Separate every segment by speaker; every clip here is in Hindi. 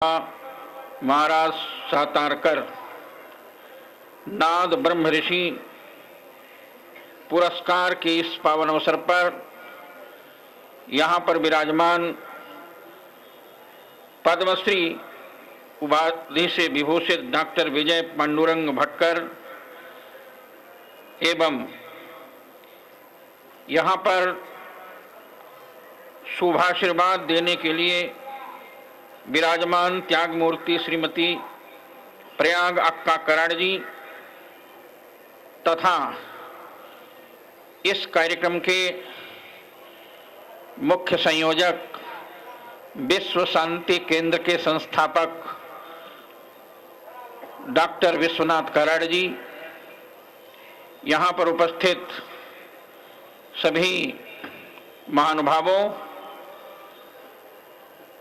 Speaker 1: महाराज सातारकर नाद ब्रह्म ऋषि पुरस्कार के इस पावन अवसर पर यहाँ पर विराजमान पद्मश्री उपाधि से विभूषित डॉक्टर विजय पांडुरंग भटकर एवं यहाँ पर शुभाशीर्वाद देने के लिए विराजमान त्याग मूर्ति श्रीमती प्रयाग अक्का कराड़ जी तथा इस कार्यक्रम के मुख्य संयोजक विश्व शांति केंद्र के संस्थापक डॉक्टर विश्वनाथ कराड़ जी, यहाँ पर उपस्थित सभी महानुभावों,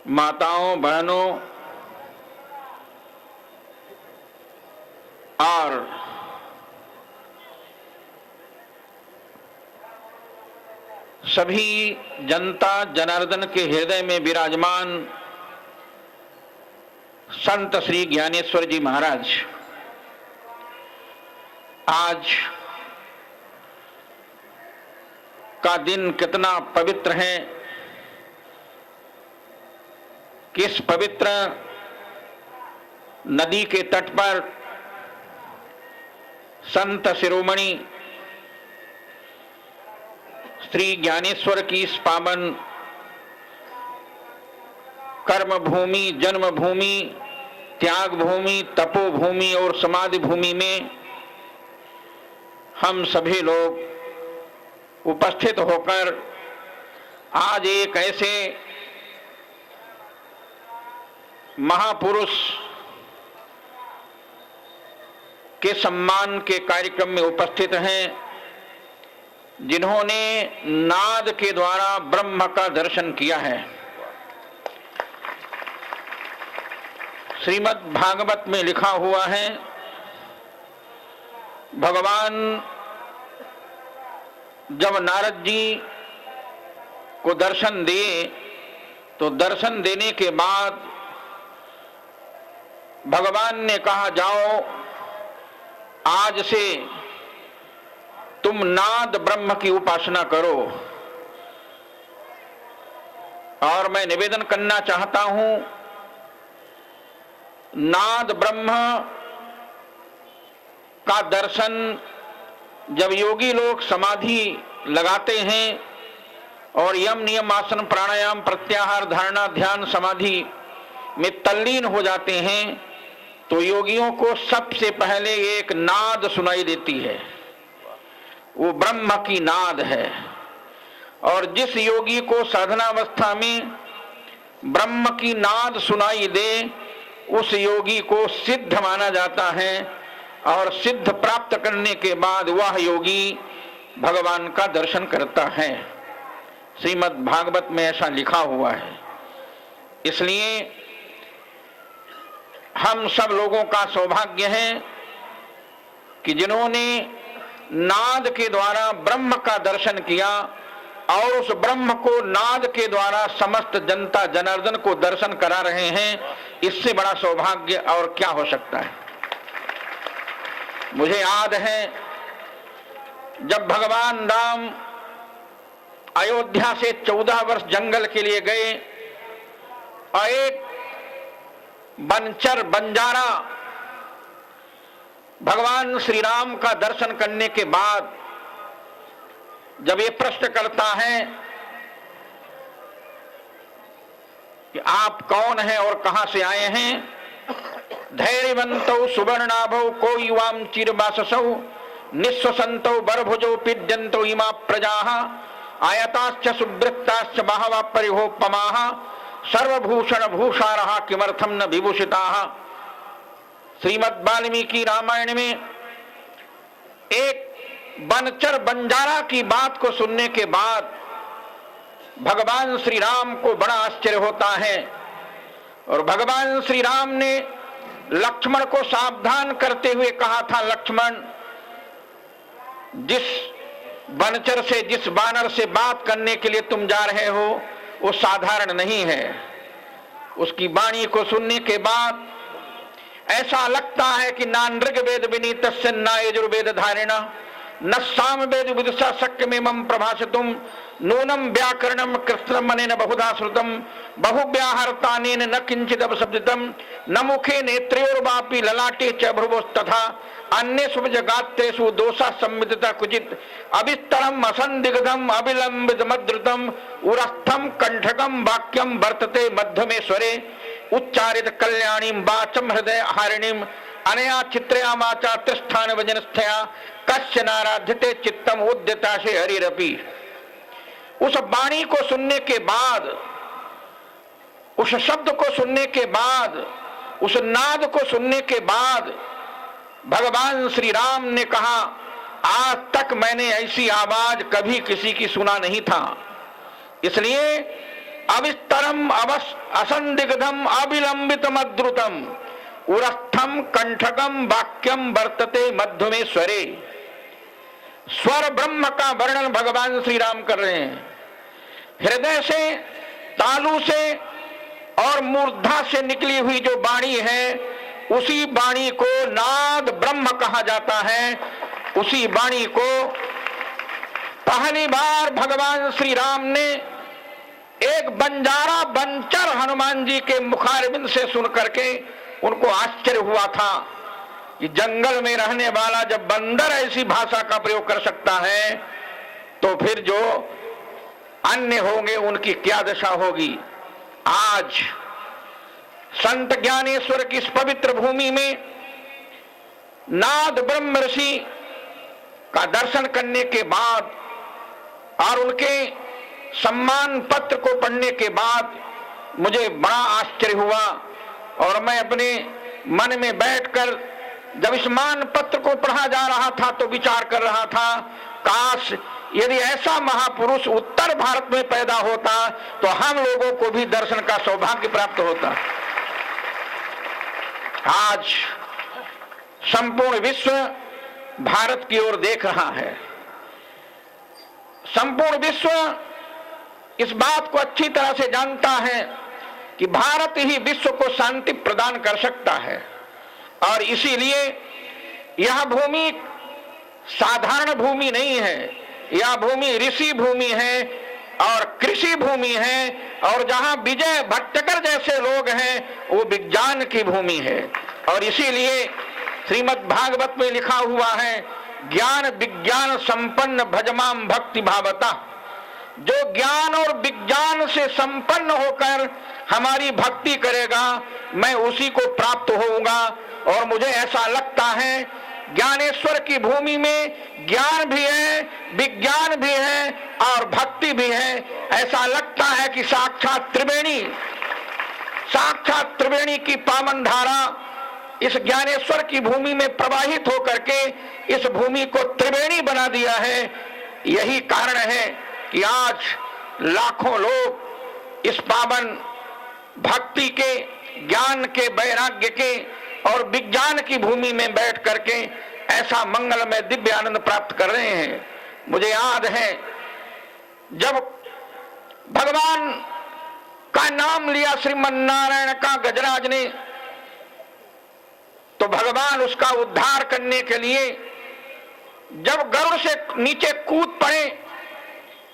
Speaker 1: माताओं, बहनों और सभी जनता जनार्दन के हृदय में विराजमान संत श्री ज्ञानेश्वर जी महाराज, आज का दिन कितना पवित्र है। किस पवित्र नदी के तट पर संत शिरोमणि श्री ज्ञानेश्वर की इस पावन कर्म भूमि, जन्म भूमि, त्याग भूमि, तपोभूमि और समाधि भूमि में हम सभी लोग उपस्थित होकर आज एक ऐसे महापुरुष के सम्मान के कार्यक्रम में उपस्थित हैं, जिन्होंने नाद के द्वारा ब्रह्म का दर्शन किया है। श्रीमद् भागवत में लिखा हुआ है, भगवान जब नारद जी को दर्शन दिए तो दर्शन देने के बाद भगवान ने कहा, जाओ आज से तुम नाद ब्रह्म की उपासना करो। और मैं निवेदन करना चाहता हूं, नाद ब्रह्म का दर्शन जब योगी लोग समाधि लगाते हैं और यम नियम आसन प्राणायाम प्रत्याहार धारणा ध्यान समाधि में तल्लीन हो जाते हैं तो योगियों को सबसे पहले एक नाद सुनाई देती है, वो ब्रह्म की नाद है। और जिस योगी को साधनावस्था में ब्रह्म की नाद सुनाई दे उस योगी को सिद्ध माना जाता है और सिद्ध प्राप्त करने के बाद वह योगी भगवान का दर्शन करता है। श्रीमद् भागवत में ऐसा लिखा हुआ है। इसलिए हम सब लोगों का सौभाग्य है कि जिन्होंने नाद के द्वारा ब्रह्म का दर्शन किया और उस ब्रह्म को नाद के द्वारा समस्त जनता जनार्दन को दर्शन करा रहे हैं, इससे बड़ा सौभाग्य और क्या हो सकता है। मुझे याद है जब भगवान राम अयोध्या से 14 वर्ष जंगल के लिए गए और एक बनचर बंजारा भगवान श्री राम का दर्शन करने के बाद जब ये प्रश्न करता है कि आप कौन हैं और कहां से आए हैं, धैर्यवंतौ सुवर्णाभौ को युवाम चिरवाससौ निस्वसंतौ बरभुजौ पीड्यंतौ इमा प्रजाः आयताश्च सुवृत्ताश्च बहवः परिहोपमाः सर्वभूषण भूषारः किमर्थम न विभूषिताः। श्रीमद् वाल्मीकि रामायण में एक बनचर बंजारा की बात को सुनने के बाद भगवान श्री राम को बड़ा आश्चर्य होता है और भगवान श्री राम ने लक्ष्मण को सावधान करते हुए कहा था, लक्ष्मण जिस बनचर से, जिस बानर से बात करने के लिए तुम जा रहे हो वो साधारण नहीं है, उसकी वाणी को सुनने के बाद ऐसा लगता है कि ना ऋग्वेद विनीतस्य ना यजुर्वेद धारिणा न सामवेद विदुषा शक्यमेवं प्रभाषितुम नूनम व्याकरणम कृत्रिम अनेन बहुधा श्रुतम बहुव्याहरतानेन न किंचिद अपशब्दितम न मुखे नेत्र्योर्वापि ललाटे च भ्रुवोस्तथा अन्येषु जगात्रेषु दोषा संविदिता कुचित अविस्तरम असंदिग्धम अविलंबित मद्रुतम उरस्थम कंठकम वाक्यम वर्तते मध्यमे स्वरे उच्चारित कल्याणीम वाचम हृदय हारिणीम अनया चित्रयामाचा तिष्ठान वजनस्थया कस्य नाराध्यते चित्तम उद्यता से हरिरपि। उस वाणी को सुनने के बाद, उस शब्द को सुनने के बाद, उस नाद को सुनने के बाद भगवान श्री राम ने कहा, आज तक मैंने ऐसी आवाज कभी किसी की सुना नहीं था, इसलिए अविस्तरम असंदिग्धम अविलंबित मद्रुतम उरस्थम कंठकम वाक्यम वर्तते मध्यमे स्वरे। स्वर ब्रह्म का वर्णन भगवान श्री राम कर रहे हैं। हृदय से, तालु से और मूर्धा से निकली हुई जो वाणी है, उसी वाणी को नाद ब्रह्म कहा जाता है। उसी वाणी को पहली बार भगवान श्री राम ने एक बंजारा बंचर हनुमान जी के मुखारबिंद से सुन करके उनको आश्चर्य हुआ था कि जंगल में रहने वाला जब बंदर ऐसी भाषा का प्रयोग कर सकता है तो फिर जो अन्य होंगे उनकी क्या दशा होगी। आज संत ज्ञानेश्वर की इस पवित्र भूमि में नाद ब्रह्म ऋषि का दर्शन करने के बाद और उनके सम्मान पत्र को पढ़ने के बाद मुझे बड़ा आश्चर्य हुआ और मैं अपने मन में बैठकर जब इस मान पत्र को पढ़ा जा रहा था तो विचार कर रहा था, काश यदि ऐसा महापुरुष उत्तर भारत में पैदा होता तो हम लोगों को भी दर्शन का सौभाग्य प्राप्त होता। आज संपूर्ण विश्व भारत की ओर देख रहा है। संपूर्ण विश्व इस बात को अच्छी तरह से जानता है कि भारत ही विश्व को शांति प्रदान कर सकता है और इसीलिए यह भूमि साधारण भूमि नहीं है, यह भूमि ऋषि भूमि है और कृषि भूमि है और जहां विजय भट्टकर जैसे लोग हैं वो विज्ञान की भूमि है। और इसीलिए श्रीमद् भागवत में लिखा हुआ है, ज्ञान विज्ञान संपन्न भजमाम भक्ति भावता। जो ज्ञान और विज्ञान से संपन्न होकर हमारी भक्ति करेगा मैं उसी को प्राप्त होऊंगा। और मुझे ऐसा लगता है ज्ञानेश्वर की भूमि में ज्ञान भी है, विज्ञान भी है और भक्ति भी है। ऐसा लगता है कि साक्षात त्रिवेणी की पावन धारा इस ज्ञानेश्वर की भूमि में प्रवाहित होकर के इस भूमि को त्रिवेणी बना दिया है। यही कारण है कि आज लाखों लोग इस पावन भक्ति के, ज्ञान के, वैराग्य के और विज्ञान की भूमि में बैठ करके ऐसा मंगलमय दिव्य आनंद प्राप्त कर रहे हैं। मुझे याद है जब भगवान का नाम लिया श्रीमन्नारायण का गजराज ने तो भगवान उसका उद्धार करने के लिए जब गरुड़ से नीचे कूद पड़े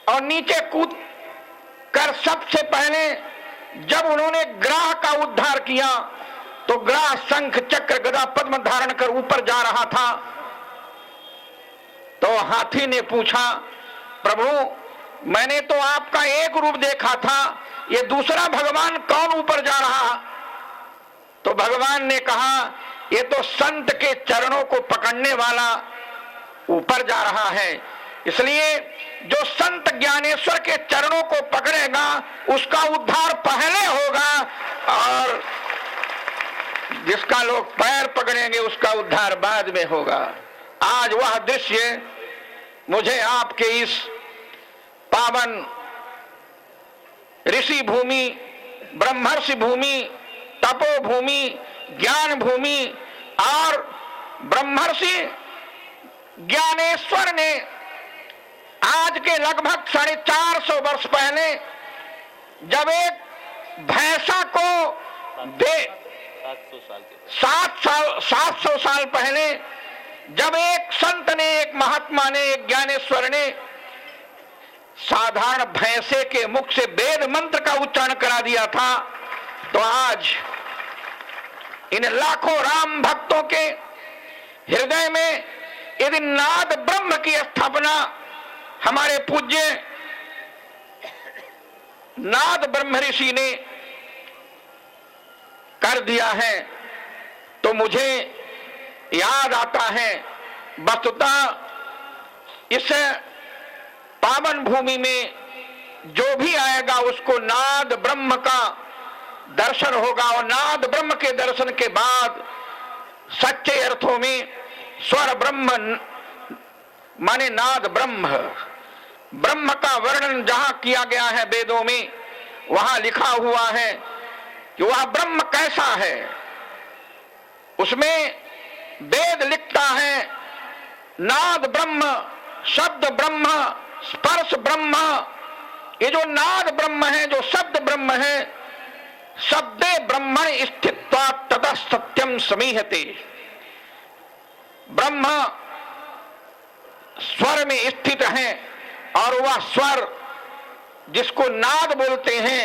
Speaker 1: और नीचे कूद कर सबसे पहले जब उन्होंने ग्राह का उद्धार किया तो ग्राह शंख चक्र गदा पद्म धारण कर ऊपर जा रहा था। तो हाथी ने पूछा, प्रभु मैंने तो आपका एक रूप देखा था, ये दूसरा भगवान कौन ऊपर जा रहा? तो भगवान ने कहा, ये तो संत के चरणों को पकड़ने वाला ऊपर जा रहा है। इसलिए जो संत ज्ञानेश्वर के चरणों को पकड़ेगा उसका उद्धार पहले होगा और जिसका लोग पैर पकड़ेंगे उसका उद्धार बाद में होगा। आज वह दृश्य मुझे आपके इस पावन ऋषि भूमि, ब्रह्मर्षि भूमि, तपोभूमि, ज्ञान भूमि और ब्रह्मर्षि ज्ञानेश्वर ने आज के लगभग 450 वर्ष पहले जब एक भैंसा को 700 साल पहले जब एक संत ने, एक महात्मा ने, एक ज्ञानेश्वर ने साधारण भैंसे के मुख से वेद मंत्र का उच्चारण करा दिया था, तो आज इन लाखों राम भक्तों के हृदय में यदि नाद ब्रह्म की स्थापना हमारे पूज्य नाद ब्रह्म ऋषि ने कर दिया है, तो मुझे याद आता है वस्तुतः इस पावन भूमि में जो भी आएगा उसको नाद ब्रह्म का दर्शन होगा, और नाद ब्रह्म के दर्शन के बाद सच्चे अर्थों में स्वर ब्रह्म माने नाद ब्रह्म, ब्रह्म का वर्णन जहां किया गया है वेदों में, वहां लिखा हुआ है कि वह ब्रह्म कैसा है। उसमें वेद लिखता है नाद ब्रह्म, शब्द ब्रह्म, स्पर्श ब्रह्म। ये जो नाद ब्रह्म है, जो शब्द ब्रह्म है, शब्दे ब्रह्मण स्थित्वा ततः सत्यम समीहते। ब्रह्म स्वर में स्थित है, और वह स्वर जिसको नाद बोलते हैं,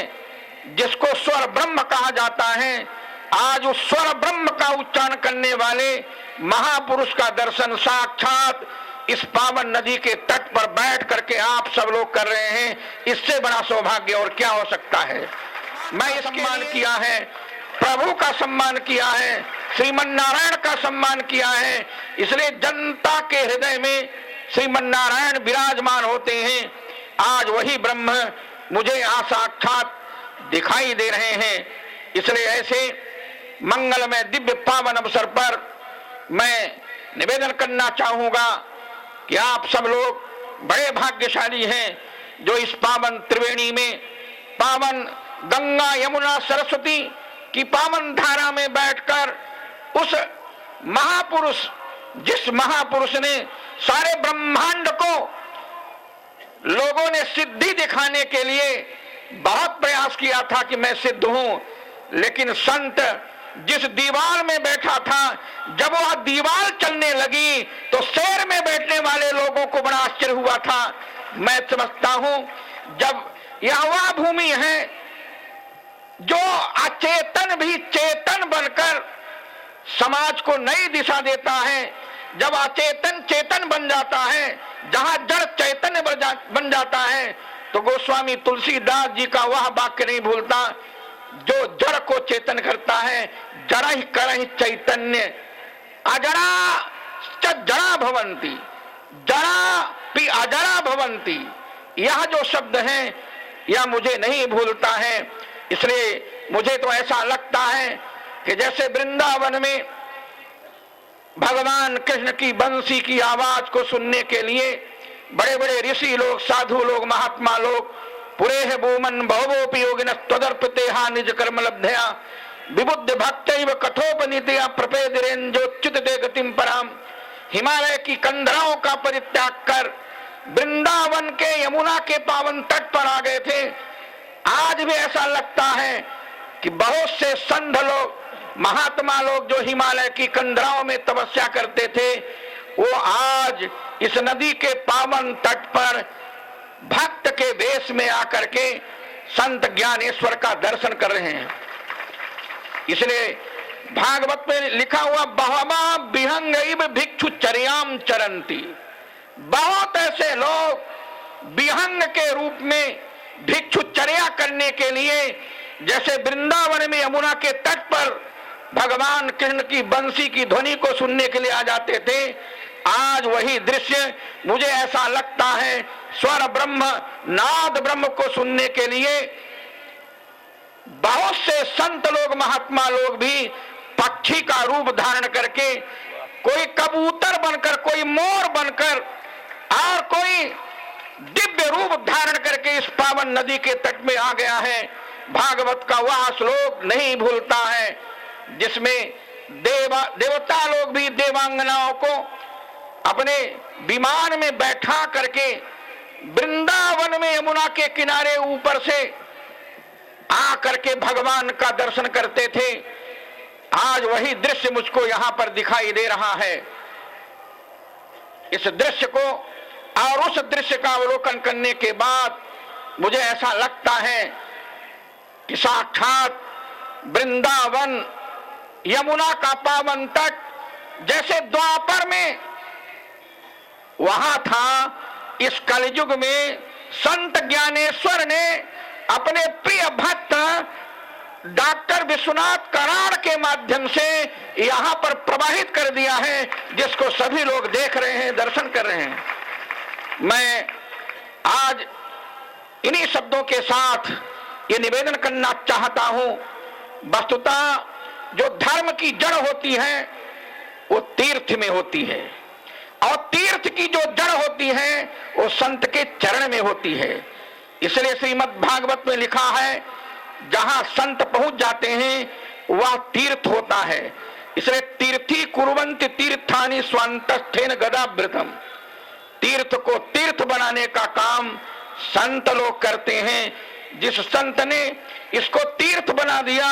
Speaker 1: जिसको स्वर ब्रह्म कहा जाता है, आज उस स्वर ब्रह्म का उच्चारण करने वाले महापुरुष का दर्शन साक्षात इस पावन नदी के तट पर बैठ करके आप सब लोग कर रहे हैं। इससे बड़ा सौभाग्य और क्या हो सकता है। मैं इसके सम्मान किया है, प्रभु का सम्मान किया है, श्रीमन नारायण का सम्मान किया है, इसलिए जनता के हृदय में श्रीमन नारायण विराजमान होते हैं। आज वही ब्रह्म मुझे यहाँ साक्षात दिखाई दे रहे हैं। इसलिए ऐसे मंगलमय दिव्य पावन अवसर पर मैं निवेदन करना चाहूंगा कि आप सब लोग बड़े भाग्यशाली हैं जो इस पावन त्रिवेणी में, पावन गंगा यमुना सरस्वती की पावन धारा में बैठकर उस महापुरुष, जिस महापुरुष ने सारे ब्रह्मांड को लोगों ने सिद्धि दिखाने के लिए बहुत प्रयास किया था कि मैं सिद्ध हूं, लेकिन संत जिस दीवार में बैठा था, जब वह दीवार चलने लगी तो शेर में बैठने वाले लोगों को बड़ा आश्चर्य हुआ था। मैं समझता हूं जब यह वह भूमि है जो अचेतन भी चेतन बनकर समाज को नई दिशा देता है, जब अचेतन चेतन बन जाता है, जहां जड़ चैतन्य बन जाता है, तो गोस्वामी तुलसीदास जी का वह वाक्य नहीं भूलता, जो जड़ को चेतन करता है, जड़ ही करहि चैतन्य अजरा जड़ा भवंती, जड़ा भी अजरा भवंती। यह जो शब्द है यह मुझे नहीं भूलता है। इसलिए मुझे तो ऐसा लगता है कि जैसे वृंदावन में भगवान कृष्ण की बंसी की आवाज को सुनने के लिए बड़े बड़े ऋषि लोग, साधु लोग, महात्मा लोग पुरेह भूमन भवोपयोगिन त्वदर्पितेहा निज कर्म लब्धया विबुद्ध भक्तैव कथोपनीतया प्रपेदिरेंजोच्युते गतिम पराम, हिमालय की कंदराओं का परित्याग कर वृंदावन के यमुना के पावन तट पर आ गए थे। आज भी ऐसा लगता है कि बहुत से संत लोग, महात्मा लोग जो हिमालय की कंदराओं में तपस्या करते थे, वो आज इस नदी के पावन तट पर भक्त के वेश में आकर के संत ज्ञानेश्वर का दर्शन कर रहे हैं। इसलिए भागवत में लिखा हुआ बहवा विहंगैव भिक्षुचर्याम चरंती, बहुत ऐसे लोग विहंग के रूप में भिक्षुचर्या करने के लिए जैसे वृंदावन में यमुना के तट पर भगवान कृष्ण की बंसी की ध्वनि को सुनने के लिए आ जाते थे, आज वही दृश्य मुझे ऐसा लगता है स्वर ब्रह्म, नाद ब्रह्म को सुनने के लिए बहुत से संत लोग, महात्मा लोग भी पक्षी का रूप धारण करके, कोई कबूतर बनकर, कोई मोर बनकर और कोई दिव्य रूप धारण करके इस पावन नदी के तट में आ गया है। भागवत का वह श्लोक नहीं भूलता है जिसमें देवता लोग भी देवांगनाओं को अपने विमान में बैठा करके वृंदावन में यमुना के किनारे ऊपर से आ करके भगवान का दर्शन करते थे। आज वही दृश्य मुझको यहां पर दिखाई दे रहा है। इस दृश्य को और उस दृश्य का अवलोकन करने के बाद मुझे ऐसा लगता है कि साक्षात वृंदावन, यमुना का पावन तट जैसे द्वापर में वहां था, इस कलयुग में संत ज्ञानेश्वर ने अपने प्रिय भक्त डॉक्टर विश्वनाथ कराड़ के माध्यम से यहां पर प्रवाहित कर दिया है, जिसको सभी लोग देख रहे हैं, दर्शन कर रहे हैं। मैं आज इन्हीं शब्दों के साथ ये निवेदन करना चाहता हूं, वस्तुतः जो धर्म की जड़ होती है वो तीर्थ में होती है, और तीर्थ की जो जड़ होती है वो संत के चरण में होती है। इसलिए श्रीमद् भागवत में लिखा है, जहां संत पहुंच जाते हैं वह तीर्थ होता है। इसलिए तीर्थी कुर्वन्ति तीर्थानि स्वान्तस्थेन गदावृतम, तीर्थ को तीर्थ बनाने का काम संत लोग करते हैं। जिस संत ने इसको तीर्थ बना दिया,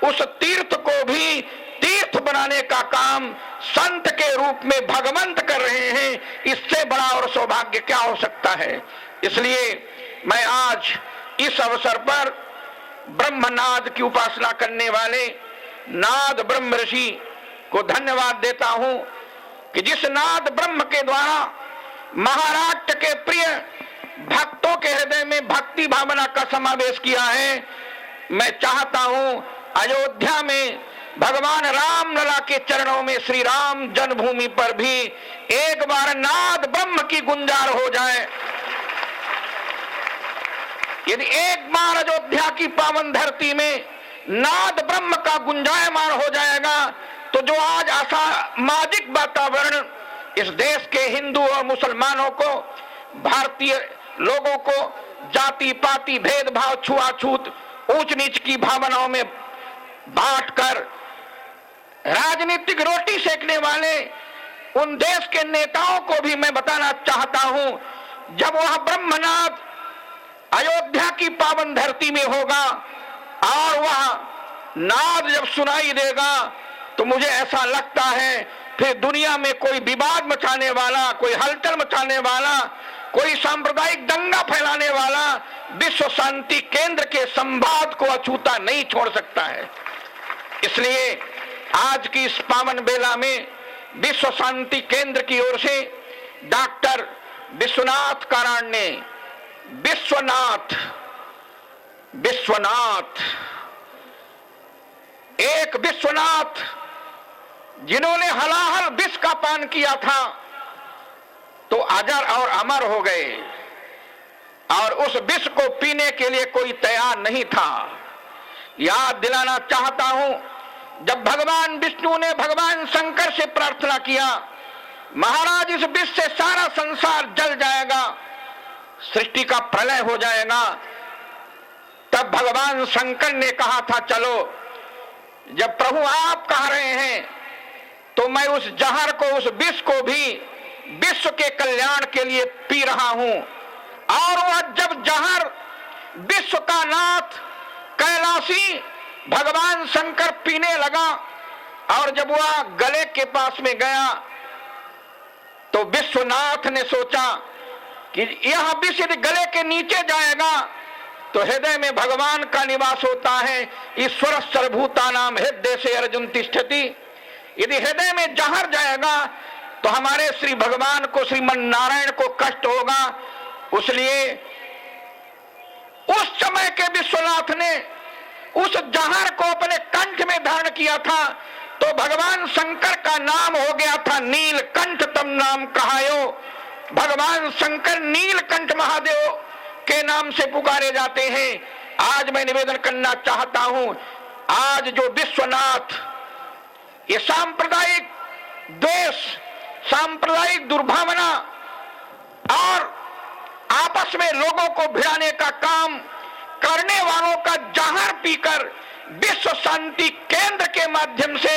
Speaker 1: उस तीर्थ को भी तीर्थ बनाने का काम संत के रूप में भगवंत कर रहे हैं। इससे बड़ा और सौभाग्य क्या हो सकता है। इसलिए मैं आज इस अवसर पर ब्रह्मनाद की उपासना करने वाले नाद ब्रह्म ऋषि को धन्यवाद देता हूं कि जिस नाद ब्रह्म के द्वारा महाराष्ट्र के प्रिय भक्तों के हृदय में भक्ति भावना का समावेश किया है। मैं चाहता हूं अयोध्या में भगवान राम लला के चरणों में श्री राम जन्मभूमि पर भी एक बार नाद ब्रह्म की गुंजार हो जाए। यदि एक बार अयोध्या की पावन धरती में नाद ब्रह्म का गुंजायमान हो जाएगा, तो जो आज असामाजिक वातावरण इस देश के हिंदू और मुसलमानों को, भारतीय लोगों को जाति पाति भेदभाव छुआछूत ऊंच नीच की भावनाओं में बांटकर राजनीतिक रोटी सेकने वाले उन देश के नेताओं को भी मैं बताना चाहता हूं, जब वह ब्रह्मनाद अयोध्या की पावन धरती में होगा और वह नाद जब सुनाई देगा, तो मुझे ऐसा लगता है फिर दुनिया में कोई विवाद मचाने वाला, कोई हलचल मचाने वाला, कोई सांप्रदायिक दंगा फैलाने वाला विश्व शांति केंद्र के संवाद को अछूता नहीं छोड़ सकता है। इसलिए आज की इस पावन बेला में विश्व शांति केंद्र की ओर से डॉक्टर विश्वनाथ कराड़ ने विश्वनाथ एक विश्वनाथ जिन्होंने हलाहल विष का पान किया था तो अजर और अमर हो गए, और उस विष को पीने के लिए कोई तैयार नहीं था। याद दिलाना चाहता हूं, जब भगवान विष्णु ने भगवान शंकर से प्रार्थना किया, महाराज इस विष से सारा संसार जल जाएगा, सृष्टि का प्रलय हो जाएगा, तब भगवान शंकर ने कहा था चलो, जब प्रभु आप कह रहे हैं तो मैं उस जहर को, उस विष को भी विश्व के कल्याण के लिए पी रहा हूं। और वह जब जहर विश्व का नाथ कैलाशी भगवान शंकर पीने लगा, और जब वह गले के पास में गया तो विश्वनाथ ने सोचा कि यह विष यदि गले के नीचे जाएगा तो हृदय में भगवान का निवास होता है। ईश्वर सर्वभूतानां हृदय से अर्जुन तिष्ठति। यदि हृदय में जहर जाएगा तो हमारे श्री भगवान को, श्रीमन नारायण को कष्ट होगा। इसलिए उस समय के विश्वनाथ ने उस जहर को अपने कंठ में धारण किया था, तो भगवान शंकर का नाम हो गया था नीलकंठ, तम नाम कहायो। भगवान शंकर नीलकंठ महादेव के नाम से पुकारे जाते हैं। आज मैं निवेदन करना चाहता हूं, आज जो विश्वनाथ ये सांप्रदायिक द्वेष, सांप्रदायिक दुर्भावना और आपस में लोगों को भिड़ाने का काम करने वालों का जहर पीकर विश्व शांति केंद्र के माध्यम से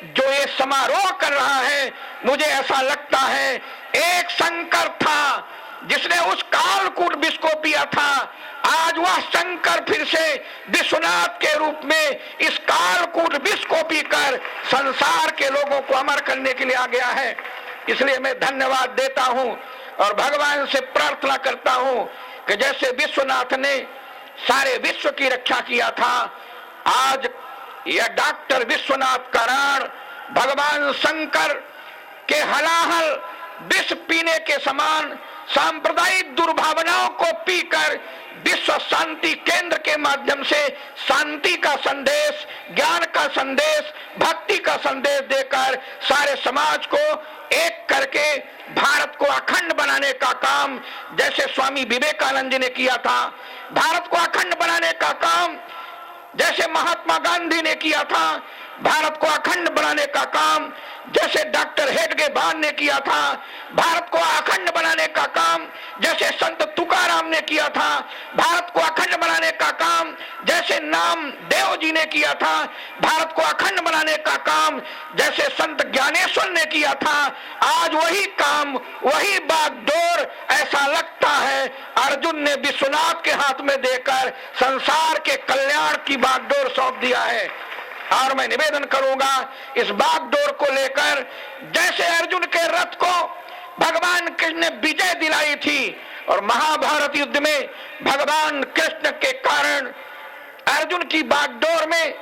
Speaker 1: जो ये समारोह कर रहा है, मुझे ऐसा लगता है एक शंकर था जिसने उस कालकूट विष को पिया था, आज वह शंकर फिर से विश्वनाथ के रूप में इस कालकूट विष को पीकर संसार के लोगों को अमर करने के लिए आ गया है। इसलिए मैं धन्यवाद देता हूं और भगवान से प्रार्थना करता हूं कि जैसे विश्वनाथ ने सारे विश्व की रक्षा किया था, आज यह डॉक्टर विश्वनाथ कराण भगवान शंकर के हलाहल विष पीने के समान सांप्रदायिक दुर्भावनाओं को पीकर विश्व शांति केंद्र के माध्यम से शांति का संदेश, ज्ञान का संदेश, भक्ति का संदेश देकर सारे समाज को एक करके भारत को अखंड बनाने का काम जैसे स्वामी विवेकानंद जी ने किया था, भारत को अखंड बनाने का काम जैसे महात्मा गांधी ने किया था, भारत को अखंड बनाने का काम जैसे डॉक्टर हेडगे भान ने किया था, भारत को अखंड बनाने का काम जैसे संत तुकाराम ने किया था, भारत को अखंड बनाने का काम जैसे नामदेव जी ने किया था, भारत को अखंड बनाने का काम जैसे संत ज्ञानेश्वर ने किया था। आज वही काम, वही बागडोर ऐसा लगता है अर्जुन ने विश्वनाथ के हाथ में देकर संसार के कल्याण की बागडोर सौंप दिया है। और मैं निवेदन करूंगा इस बागडोर को लेकर जैसे अर्जुन के रथ को भगवान कृष्ण ने विजय दिलाई थी और महाभारत युद्ध में भगवान कृष्ण के कारण अर्जुन की बागडोर में